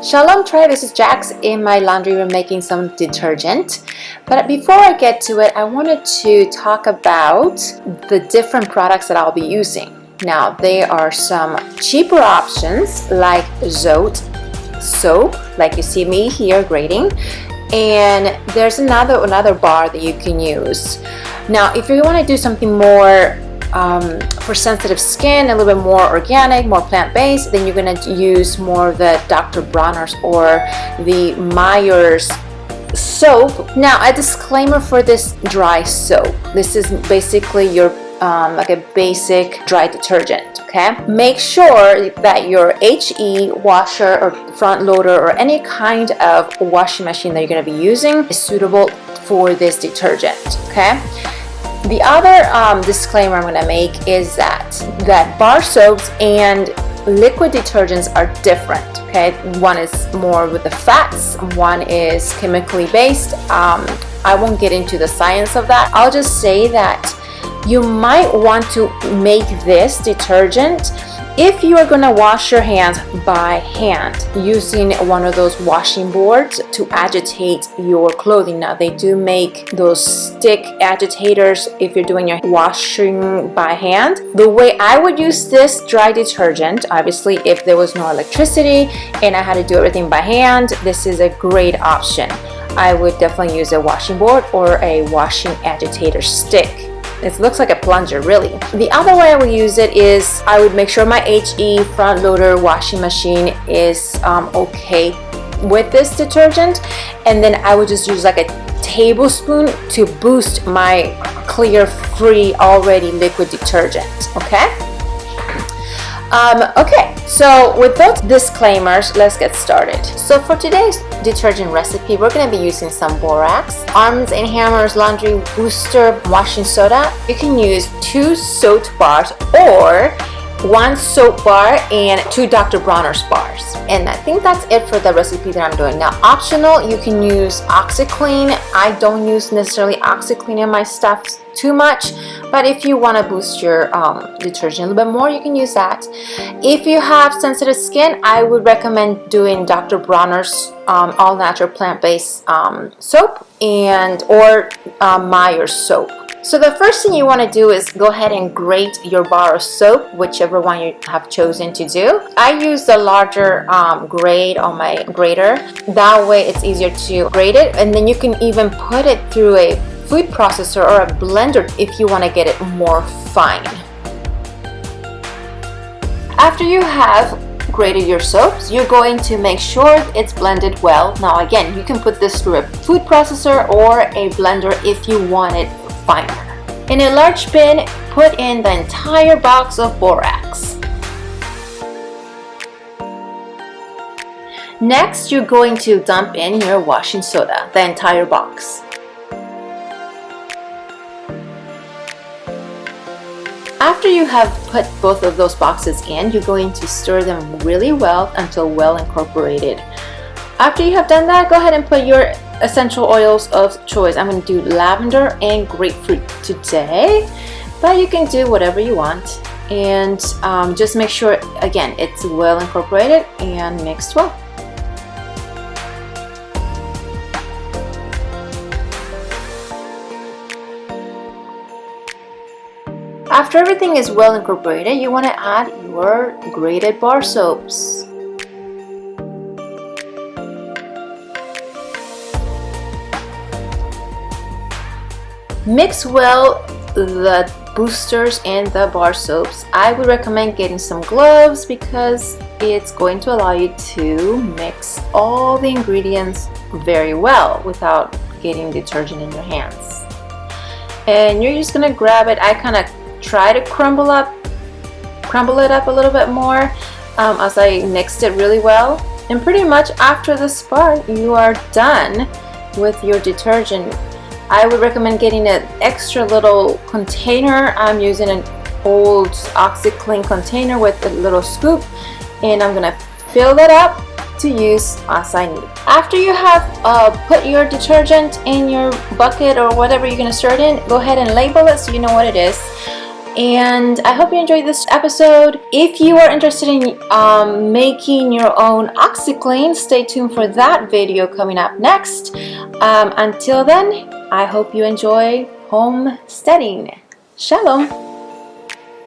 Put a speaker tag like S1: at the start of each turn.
S1: Shalom Tribe, this is Jax in my laundry room making some detergent. But before I get to it, I wanted to talk about the different products that I'll be using. Now, there are some cheaper options like Zote soap, like you see me here grating, and there's another bar that you can use. Now, if you want to do something more for sensitive skin, a little bit more organic, more plant-based, then you're going to use more of the Dr. Bronner's or the Meyer's soap. Now, a disclaimer for this dry soap. This is basically your like a basic dry detergent, okay? Make sure that your HE washer or front loader or any kind of washing machine that you're going to be using is suitable for this detergent, okay? The other disclaimer I'm going to make is that bar soaps and liquid detergents are different, okay? One is more with the fats, one is chemically based. I won't get into the science of that. I'll just say that you might want to make this detergent if you are going to wash your hands by hand using one of those washing boards to agitate your clothing. Now, they do make those stick agitators if you're doing your washing by hand. The way I would use this dry detergent, obviously if there was no electricity and I had to do everything by hand, this is a great option. I would definitely use a washing board or a washing agitator stick. It looks like a plunger, really. The other way I would use it is I would make sure my HE front loader washing machine is okay with this detergent, and then I would just use like a tablespoon to boost my clear free already liquid detergent, okay? Okay, so with those disclaimers, let's get started. So for today's detergent recipe, we're going to be using some borax, Arms & Hammer's laundry booster washing soda. You can use 2 soap bars or 1 soap bar and 2 Dr. Bronner's bars. And I think that's it for the recipe that I'm doing. Now, optional, you can use OxiClean. I don't use necessarily OxiClean in my stuff too much, but if you want to boost your detergent a little bit more, you can use that. If you have sensitive skin, I would recommend doing Dr. Bronner's all natural plant-based soap or Meyer's soap. So the first thing you want to do is go ahead and grate your bar of soap, whichever one you have chosen to do. I use the larger grate on my grater. That way it's easier to grate it, and then you can even put it through a food processor or a blender if you want to get it more fine. After you have grated your soaps, you're going to make sure it's blended well. Now again, you can put this through a food processor or a blender if you want it finer. In a large bin, put in the entire box of borax. Next, you're going to dump in your washing soda, the entire box. After you have put both of those boxes in, you're going to stir them really well until well incorporated. After you have done that, go ahead and put your essential oils of choice. I'm going to do lavender and grapefruit today, but you can do whatever you want. And just make sure, again, it's well incorporated and mixed well. After everything is well incorporated, you want to add your grated bar soaps. Mix well the boosters and the bar soaps. I would recommend getting some gloves because it's going to allow you to mix all the ingredients very well without getting detergent in your hands. And you're just going to grab it. I kind of try to crumble it up a little bit more as I mixed it really well. And pretty much after this part, you are done with your detergent. I would recommend getting an extra little container. I'm using an old OxiClean container with a little scoop, and I'm gonna fill that up to use as I need. After you have put your detergent in your bucket or whatever you're gonna stir it in, go ahead and label it so you know what it is. And I hope you enjoyed this episode. If you are interested in making your own OxiClean, stay tuned for that video coming up next. Until then, I hope you enjoy homesteading. Shalom.